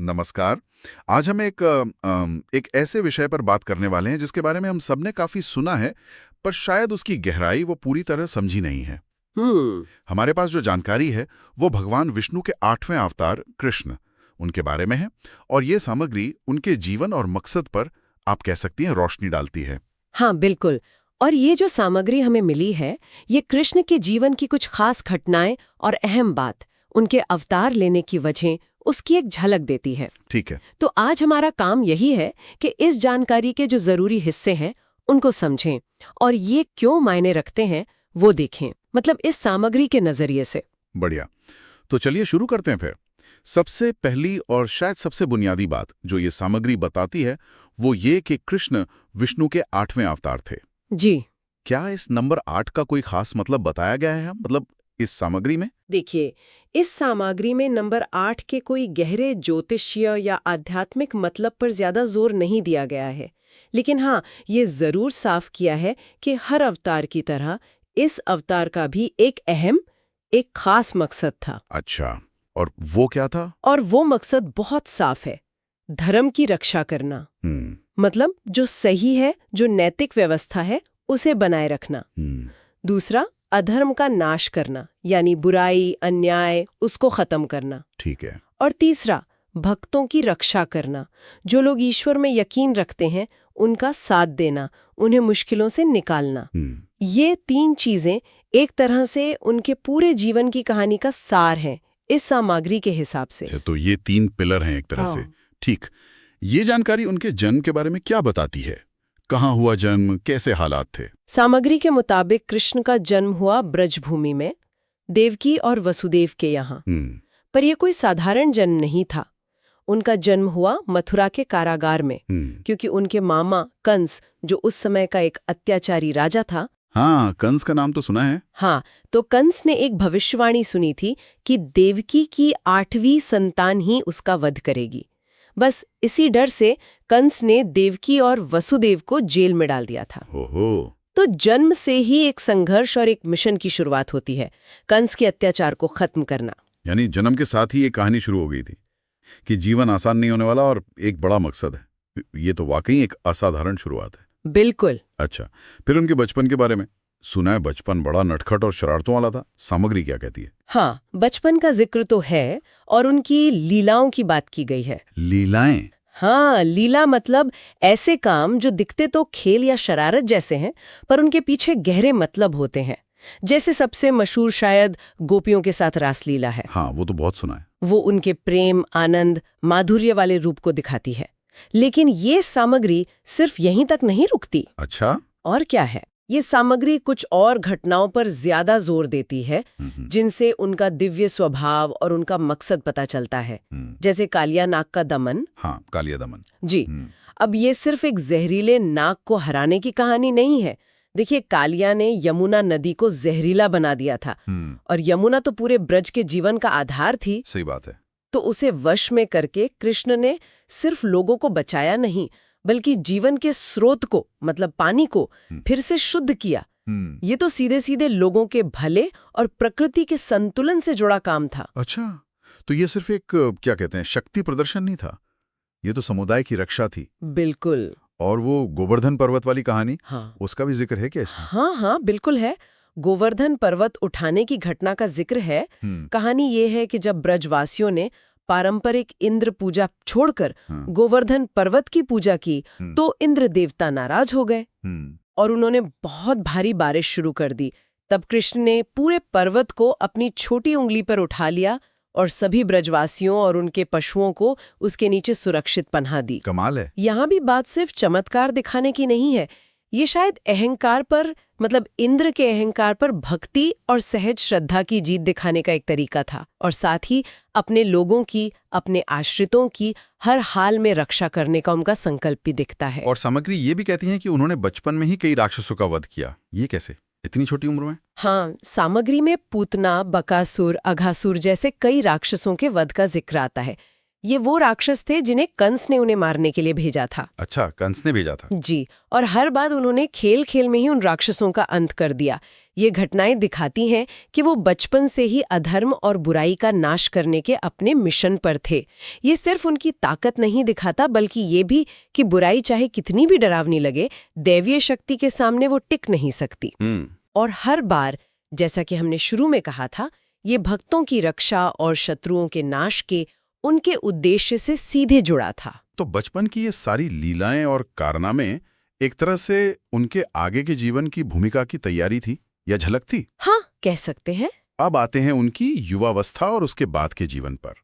नमस्कार। आज हम एक ऐसे विषय पर बात करने वाले हैं जिसके बारे में हम सबने काफी सुना है, पर शायद उसकी गहराई वो पूरी तरह समझी नहीं है। हम्म। हमारे पास जो जानकारी है वो भगवान विष्णु के 8वें अवतार कृष्ण उनके बारे में है, और ये सामग्री उनके जीवन और मकसद पर आप कह सकती हैं रोशनी डालती है। हाँ, बिल्कुल। और ये जो सामग्री हमें मिली है, ये कृष्ण के जीवन की कुछ खास घटनाएं और अहम बात, उनके अवतार लेने की वजह, उसकी एक झलक देती है। ठीक है। तो आज हमारा काम यही है कि इस जानकारी के जो जरूरी हिस्से हैं, उनको समझें और ये क्यों मायने रखते हैं वो देखें, मतलब इस सामग्री के नजरिए से। बढ़िया। तो चलिए शुरू करते हैं फिर। सबसे पहली और शायद सबसे बुनियादी बात जो ये सामग्री बताती है वो ये कि कृष्ण विष्णु के 8वें अवतार थे। जी क्या इस नंबर 8 का कोई खास मतलब बताया गया है, मतलब इस सामग्री में? देखिए, इस सामग्री में नंबर 8 के कोई गहरे ज्योतिषीय या आध्यात्मिक मतलब पर ज्यादा जोर नहीं दिया गया है, लेकिन हाँ, ये जरूर साफ किया है कि हर अवतार की तरह इस अवतार का भी एक खास मकसद था। अच्छा, और वो क्या था? और वो मकसद बहुत साफ है, धर्म की रक्षा करना। हम्म। मतलब जो सही है, जो नैतिक व्यवस्था है, उसे बनाए रखना। दूसरा, अधर्म का नाश करना, यानी बुराई, अन्याय, उसको खत्म करना। ठीक है। और तीसरा, भक्तों की रक्षा करना, जो लोग ईश्वर में यकीन रखते हैं, उनका साथ देना, उन्हें मुश्किलों से निकालना। ये 3 चीजें एक तरह से उनके पूरे जीवन की कहानी का सार हैं, इस सामग्री के हिसाब से। तो ये 3 पिलर हैं एक तरह से। ठीक। ये जानकारी उनके जन्म के बारे में क्या बताती है? कहाँ हुआ जन्म, कैसे हालात थे? सामग्री के मुताबिक कृष्ण का जन्म हुआ ब्रजभूमि में, देवकी और वसुदेव के यहाँ। पर यह कोई साधारण जन्म नहीं था। उनका जन्म हुआ मथुरा के कारागार में, क्योंकि उनके मामा कंस, जो उस समय का एक अत्याचारी राजा था। हाँ, कंस का नाम तो सुना है। हाँ, तो कंस ने एक भविष्यवाणी सुनी थी कि देवकी की 8वीं संतान ही उसका वध करेगी। बस इसी डर से कंस ने देवकी और वसुदेव को जेल में डाल दिया था। ओहो। तो जन्म से ही एक संघर्ष और एक मिशन की शुरुआत होती है, कंस के अत्याचार को खत्म करना। यानी जन्म के साथ ही ये कहानी शुरू हो गई थी कि जीवन आसान नहीं होने वाला और एक बड़ा मकसद है। ये तो वाकई एक असाधारण शुरुआत है। बिल्कुल। अच्छा, फिर उनके बचपन के बारे में सुना है, बचपन बड़ा नटखट और शरारतों वाला था। सामग्री क्या कहती है? हाँ, बचपन का जिक्र तो है और उनकी लीलाओं की बात की गई है। लीलाएं? हाँ, लीला मतलब ऐसे काम जो दिखते तो खेल या शरारत जैसे हैं, पर उनके पीछे गहरे मतलब होते हैं। जैसे सबसे मशहूर शायद गोपियों के साथ रासलीला है। हाँ, वो तो बहुत सुना है। वो उनके प्रेम, आनंद, माधुर्य वाले रूप को दिखाती है। लेकिन ये सामग्री सिर्फ यहीं तक नहीं रुकती। अच्छा? और क्या है, ये सामग्री कुछ और घटनाओं पर ज्यादा जोर देती है, जिनसे उनका दिव्य स्वभाव और उनका मकसद पता चलता है। जैसे कालिया नाग का दमन। हाँ, कालिया दमन जी। अब ये सिर्फ एक जहरीले नाग को हराने की कहानी नहीं है। देखिए, कालिया ने यमुना नदी को जहरीला बना दिया था, और यमुना तो पूरे ब्रज के जीवन का आधार थी। सही बात है। तो उसे वश में करके कृष्ण ने सिर्फ लोगों को बचाया नहीं, बल्कि जीवन के स्रोत को, मतलब पानी को, फिर से शुद्ध किया। ये तो सीधे सीधे लोगों के भले और प्रकृति के संतुलन से जुड़ा काम था। अच्छा, तो ये सिर्फ एक क्या कहते हैं, शक्ति प्रदर्शन नहीं था, ये तो समुदाय की रक्षा थी। बिल्कुल। और वो गोवर्धन पर्वत वाली कहानी, हाँ, उसका भी जिक्र है क्या इसमें? हाँ हाँ, बिल्कुल है। गोवर्धन पर्वत उठाने की घटना का जिक्र है। कहानी ये है कि जब ब्रजवासियों ने पारंपरिक इंद्र पूजा छोड़कर गोवर्धन पर्वत की पूजा की, तो इंद्र देवता नाराज हो गए और उन्होंने बहुत भारी बारिश शुरू कर दी। तब कृष्ण ने पूरे पर्वत को अपनी छोटी उंगली पर उठा लिया और सभी ब्रजवासियों और उनके पशुओं को उसके नीचे सुरक्षित पनाह दी। कमाल है। यहाँ भी बात सिर्फ चमत्कार दिखाने की नहीं है, ये शायद अहंकार पर, मतलब इंद्र के अहंकार पर भक्ति और सहज श्रद्धा की जीत दिखाने का एक तरीका था, और साथ ही अपने लोगों की, अपने आश्रितों की हर हाल में रक्षा करने का उनका संकल्प भी दिखता है। और सामग्री ये भी कहती है कि उन्होंने बचपन में ही कई राक्षसों का वध किया। ये कैसे, इतनी छोटी उम्र में? हाँ, सामग्री में पूतना, बकासुर, अघासुर जैसे कई राक्षसों के वध का जिक्र आता है। ये वो राक्षस थे जिन्हें कंस ने उन्हें मारने के लिए भेजा था। अच्छा, कंस ने भेजा था। जी, और हर बार उन्होंने खेल खेल में ही उन राक्षसों का अंत कर दिया। ये घटनाएं दिखाती हैं कि वो बचपन से ही अधर्म और बुराई का नाश करने के अपने मिशन पर थे। ये सिर्फ उनकी ताकत नहीं दिखाता, बल्कि ये भी कि बुराई चाहे कितनी भी डरावनी लगे, दैवीय शक्ति के सामने वो टिक नहीं सकती। और हर बार, जैसा कि हमने शुरू में कहा था, ये भक्तों की रक्षा और शत्रुओं के नाश के उनके उद्देश्य से सीधे जुड़ा था। तो बचपन की ये सारी लीलाएं और कारनामे एक तरह से उनके आगे के जीवन की भूमिका की तैयारी थी या झलक थी? हाँ, कह सकते हैं। अब आते हैं उनकी युवावस्था और उसके बाद के जीवन पर।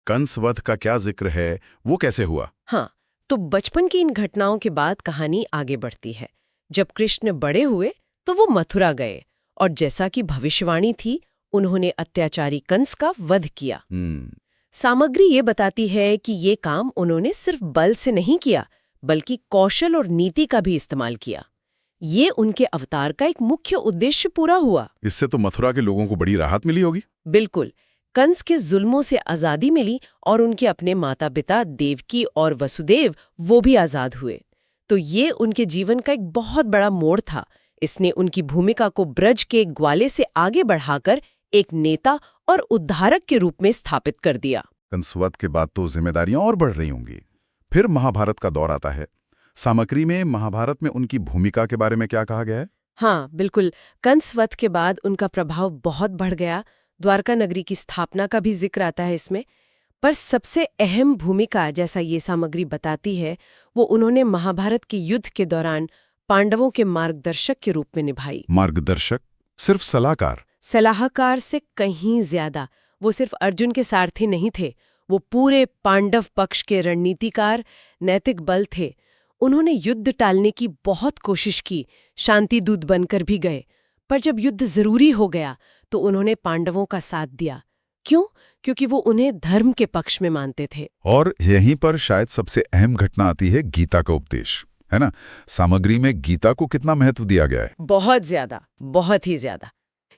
कंस वध का क्या जिक्र है, वो कैसे हुआ? हाँ, तो बचपन की इन घटनाओं के बाद कहानी आगे बढ़ती है। जब कृष्ण बड़े हुए तो वो मथुरा गए, और जैसा कि भविष्यवाणी थी, उन्होंने अत्याचारी कंस का वध किया। सामग्री ये बताती है कि ये काम उन्होंने सिर्फ बल से नहीं किया, बल्कि कौशल और नीति का भी इस्तेमाल किया। ये उनके अवतार का एक मुख्य उद्देश्य पूरा हुआ। इससे तो मथुरा के लोगों को बड़ी राहत मिली होगी। बिल्कुल, कंस के जुल्मों से आजादी मिली और उनके अपने माता पिता देवकी और वसुदेव वो भी आजाद हुए। तो ये उनके जीवन का एक बहुत बड़ा मोड़ था। इसने उनकी भूमिका को ब्रज के ग्वाले से आगे बढ़ाकर एक नेता और उद्धारक के रूप में स्थापित कर दिया। कंसवध के बाद तो जिम्मेदारियां और बढ़ रही होंगी। फिर महाभारत का दौर आता है। सामग्री में महाभारत में उनकी भूमिका के बारे में क्या कहा गया है? हाँ, बिल्कुल। कंसवध के बाद उनका प्रभाव बहुत बढ़ गया। द्वारका नगरी की स्थापना का भी जिक्र आता है इसमें। पर सबसे अहम भूमिका, जैसा ये सामग्री बताती है, वो उन्होंने महाभारत के युद्ध के दौरान पांडवों के मार्गदर्शक के रूप में निभाई। मार्गदर्शक? सिर्फ सलाहकार? सलाहकार से कहीं ज्यादा। वो सिर्फ अर्जुन के सारथी नहीं थे, वो पूरे पांडव पक्ष के रणनीतिकार, नैतिक बल थे। उन्होंने युद्ध टालने की बहुत कोशिश की, शांति दूत बनकर भी गए, पर जब युद्ध जरूरी हो गया तो उन्होंने पांडवों का साथ दिया। क्यों? क्योंकि वो उन्हें धर्म के पक्ष में मानते थे। और यहीं पर शायद सबसे अहम घटना आती है गीता का उपदेश, है ना? सामग्री में गीता को कितना महत्व दिया गया है? बहुत ज्यादा, बहुत ही ज्यादा।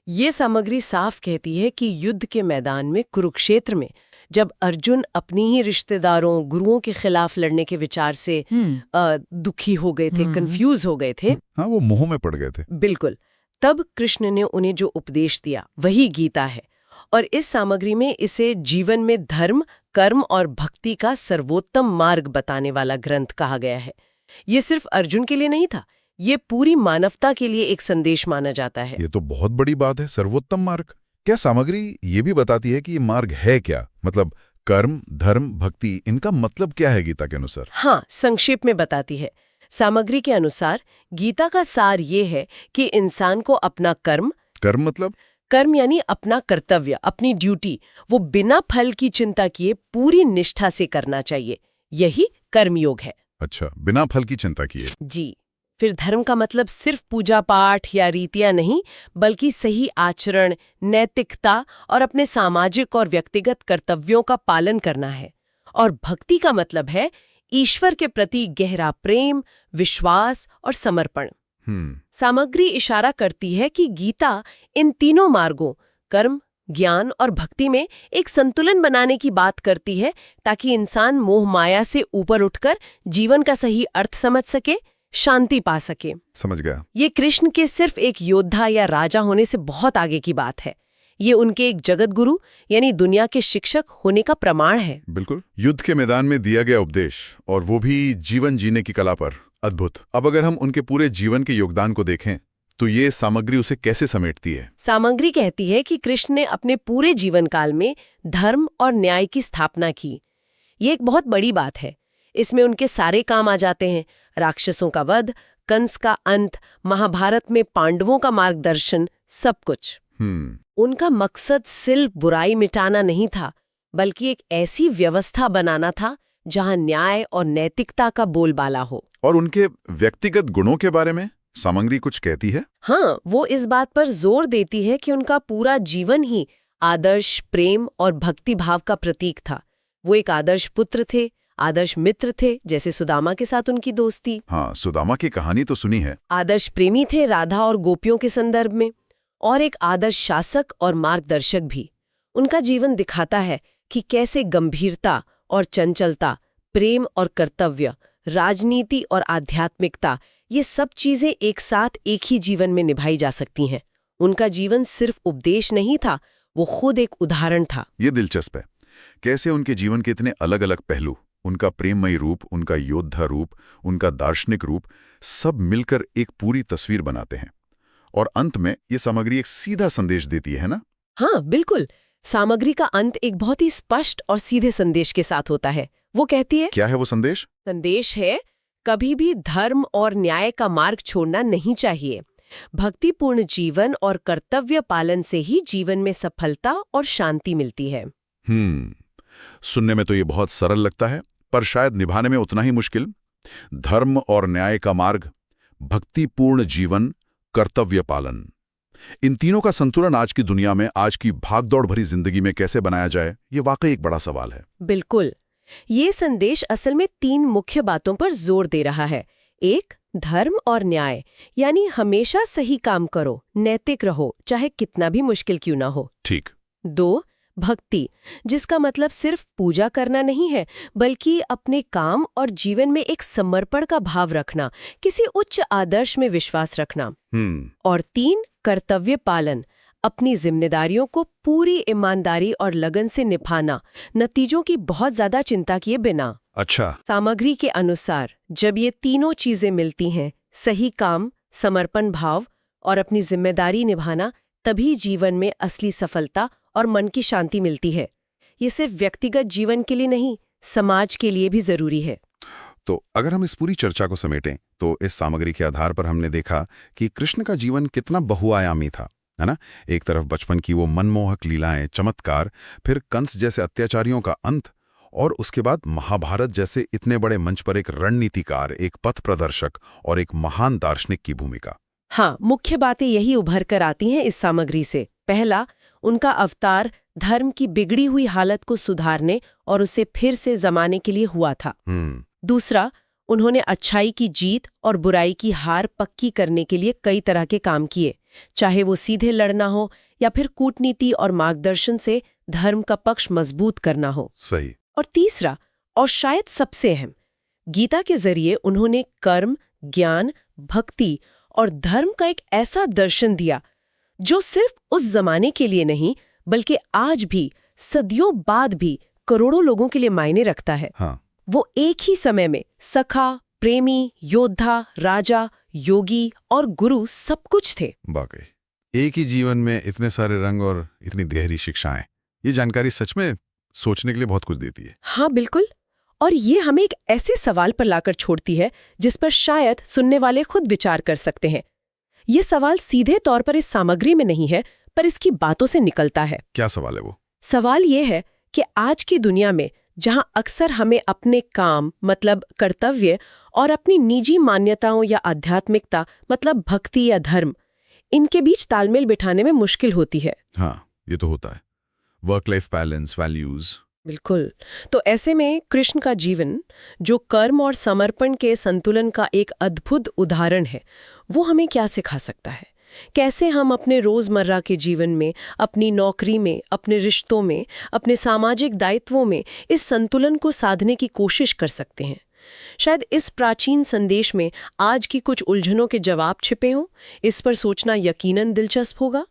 ये सामग्री साफ कहती है कि युद्ध के मैदान में, कुरुक्षेत्र में, जब अर्जुन अपनी ही रिश्तेदारों, गुरुओं के खिलाफ लड़ने के विचार से दुखी हो गए थे, कंफ्यूज हो गए थे, हाँ, वो मोह में पड़ गए थे। बिल्कुल, तब कृष्ण ने उन्हें जो उपदेश दिया वही गीता है। और इस सामग्री में इसे जीवन में धर्म, कर्म और भक्ति का सर्वोत्तम मार्ग बताने वाला ग्रंथ कहा गया है। ये सिर्फ अर्जुन के लिए नहीं था, ये पूरी मानवता के लिए एक संदेश माना जाता है। ये तो बहुत बड़ी बात है, सर्वोत्तम मार्ग। क्या सामग्री ये भी बताती है कि ये मार्ग है क्या? मतलब कर्म, धर्म, भक्ति, इनका मतलब क्या है गीता के अनुसार? हाँ, संक्षेप में बताती है। सामग्री के अनुसार गीता का सार ये है कि इंसान को अपना कर्म मतलब? कर्म यानी अपना कर्तव्य, अपनी ड्यूटी, वो बिना फल की चिंता किए पूरी निष्ठा से करना चाहिए। यही कर्मयोग है। अच्छा, बिना फल की चिंता किए। जी। फिर धर्म का मतलब सिर्फ पूजा पाठ या रीतियां नहीं, बल्कि सही आचरण, नैतिकता और अपने सामाजिक और व्यक्तिगत कर्तव्यों का पालन करना है। और भक्ति का मतलब है ईश्वर के प्रति गहरा प्रेम, विश्वास और समर्पण। सामग्री इशारा करती है कि गीता इन तीनों मार्गों, कर्म, ज्ञान और भक्ति में एक संतुलन बनाने की बात करती है, ताकि इंसान मोह माया से ऊपर उठकर जीवन का सही अर्थ समझ सके, शांति पा सके। समझ गया। ये कृष्ण के सिर्फ एक योद्धा या राजा होने से बहुत आगे की बात है। ये उनके एक जगत गुरु यानी दुनिया के शिक्षक होने का प्रमाण है। बिल्कुल, युद्ध के मैदान में दिया गया उपदेश, और वो भी जीवन जीने की कला पर। अद्भुत। अब अगर हम उनके पूरे जीवन के योगदान को देखें तो ये सामग्री उसे कैसे समेटती है? सामग्री कहती है कि कृष्ण ने अपने पूरे जीवन काल में धर्म और न्याय की स्थापना की। ये एक बहुत बड़ी बात है। इसमें उनके सारे काम आ जाते हैं, राक्षसों का वध, कंस का अंत, महाभारत में पांडवों का मार्गदर्शन, सब कुछ। उनका मकसद सिर्फ बुराई मिटाना नहीं था, बल्कि एक ऐसी व्यवस्था बनाना था जहां न्याय और नैतिकता का बोलबाला हो। और उनके व्यक्तिगत गुणों के बारे में सामग्री कुछ कहती है? हाँ, वो इस बात पर जोर देती है कि उनका पूरा जीवन ही आदर्श, प्रेम और भक्ति भाव का प्रतीक था। वो एक आदर्श पुत्र थे, आदर्श मित्र थे, जैसे सुदामा के साथ उनकी दोस्ती। हाँ, सुदामा की कहानी तो सुनी है। आदर्श प्रेमी थे राधा और गोपियों के संदर्भ में, और एक आदर्श शासक और मार्गदर्शक भी। उनका जीवन दिखाता है कि कैसे गंभीरता, और चंचलता, प्रेम और कर्तव्य, राजनीति और आध्यात्मिकता, ये सब चीजें एक साथ एक ही जीवन में निभाई जा सकती हैं। उनका जीवन सिर्फ उपदेश नहीं था, वो खुद एक उदाहरण था। ये दिलचस्प है, कैसे उनके जीवन के इतने अलग अलग पहलू, उनका प्रेममयी रूप, उनका योद्धा रूप, उनका दार्शनिक रूप, सब मिलकर एक पूरी तस्वीर बनाते हैं। और अंत में ये सामग्री एक सीधा संदेश देती है ना? हाँ बिल्कुल, सामग्री का अंत एक बहुत ही स्पष्ट और सीधे संदेश के साथ होता है। वो कहती है, क्या है वो संदेश? संदेश है, कभी भी धर्म और न्याय का मार्ग छोड़ना नहीं चाहिए। भक्तिपूर्ण जीवन और कर्तव्य पालन से ही जीवन में सफलता और शांति मिलती है। सुनने में तो ये बहुत सरल लगता है, पर शायद निभाने में उतना ही मुश्किल। धर्म और न्याय का मार्ग, भक्तिपूर्ण जीवन, कर्तव्य पालन, इन तीनों का संतुलन आज की दुनिया में, आज की भागदौड़ भरी जिंदगी में कैसे बनाया जाए, ये वाकई एक बड़ा सवाल है। बिल्कुल, ये संदेश असल में 3 मुख्य बातों पर जोर दे रहा है। 1, धर्म और न्याय, यानी हमेशा सही काम करो, नैतिक रहो, चाहे कितना भी मुश्किल क्यों ना हो। ठीक। 2, भक्ति, जिसका मतलब सिर्फ पूजा करना नहीं है, बल्कि अपने काम और जीवन में एक समर्पण का भाव रखना, किसी उच्च आदर्श में विश्वास रखना। और 3, कर्तव्य पालन, अपनी जिम्मेदारियों को पूरी ईमानदारी और लगन से निभाना, नतीजों की बहुत ज्यादा चिंता किए बिना। अच्छा। सामग्री के अनुसार जब ये तीनों चीजें मिलती हैं, सही काम, समर्पण भाव और अपनी जिम्मेदारी निभाना, तभी जीवन में असली सफलता और मन की शांति मिलती है। ये सिर्फ व्यक्तिगत जीवन के लिए नहीं, समाज के लिए भी जरूरी है। तो अगर हम इस पूरी चर्चा को समेटें, तो इस सामग्री के आधार पर हमने देखा कि कृष्ण का जीवन कितना बहुआयामी था, है ना? एक तरफ बचपन की वो मनमोहक लीलाएं, चमत्कार, फिर कंस जैसे अत्याचारियों का अंत, और उसके बाद महाभारत जैसे इतने बड़े मंच पर एक रणनीतिकार, एक पथ प्रदर्शक और एक महान दार्शनिक की भूमिका। हाँ, मुख्य बातें यही उभर कर आती हैं इस सामग्री से। पहला, उनका अवतार धर्म की बिगड़ी हुई हालत को सुधारने और उसे फिर से जमाने के लिए हुआ था। दूसरा, उन्होंने अच्छाई की जीत और बुराई की हार पक्की करने के लिए कई तरह के काम किए, चाहे वो सीधे लड़ना हो या फिर कूटनीति और मार्गदर्शन से धर्म का पक्ष मजबूत करना हो। सही। और तीसरा, और शायद सबसे अहम, गीता के जरिए उन्होंने कर्म, ज्ञान, भक्ति और धर्म का एक ऐसा दर्शन दिया जो सिर्फ उस जमाने के लिए नहीं, बल्कि आज भी, सदियों बाद भी करोड़ों लोगों के लिए मायने रखता है। हाँ। वो एक ही समय में सखा, प्रेमी, योद्धा, राजा, योगी और गुरु सब कुछ थे। वाकई एक ही जीवन में इतने सारे रंग और इतनी गहरी शिक्षाएं, ये जानकारी सच में सोचने के लिए बहुत कुछ देती है। हाँ बिल्कुल, और ये हमें एक ऐसे सवाल पर लाकर छोड़ती है जिस पर शायद सुनने वाले खुद विचार कर सकते हैं। ये सवाल सीधे तौर पर इस सामग्री में नहीं है, पर इसकी बातों से निकलता है। क्या सवाल है वो? सवाल ये है कि आज की दुनिया में जहां अक्सर हमें अपने काम मतलब कर्तव्य और अपनी निजी मान्यताओं या आध्यात्मिकता मतलब भक्ति या धर्म, इनके बीच तालमेल बिठाने में मुश्किल होती है। हाँ, ये तो होता है। Work life balance, values. बिल्कुल। तो ऐसे में कृष्ण का जीवन, जो कर्म और समर्पण के संतुलन का एक अद्भुत उदाहरण है, वो हमें क्या सिखा सकता है? कैसे हम अपने रोजमर्रा के जीवन में, अपनी नौकरी में, अपने रिश्तों में, अपने सामाजिक दायित्वों में इस संतुलन को साधने की कोशिश कर सकते हैं? शायद इस प्राचीन संदेश में आज की कुछ उलझनों के जवाब छिपे हों। इस पर सोचना यकीनन दिलचस्प होगा।